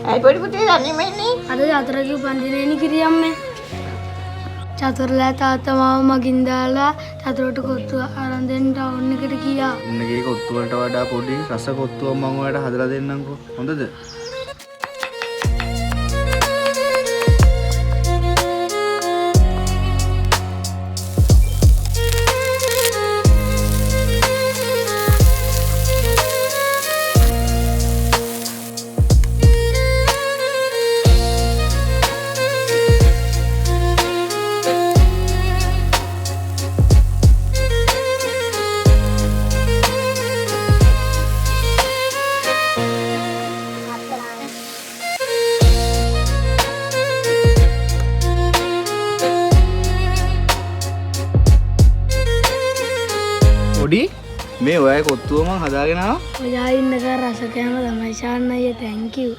ඇයි පොඩි පුතේ දන්නේ මෙන්නේ? අද චතුරගේ උපන්දිනේනේ කිරියම්මේ. චතුරලා තාත්තා මාව මගින් දාලා චතුරට කොත්තු අරන් දෙන්න ටවුන් එකට ගියා. උන්නගේ කොත්තු වලට වඩා පොඩි රස කොත්තුවක් මම ඔයාලට හදලා දෙන්නම්කෝ. හොඳද? පොඩි මේ ඔයයි කොත්තුව මං හදාගෙන ආවා. ඔයා ඉන්නක රස කෑම තමයි ෂාන් අයියා thank you.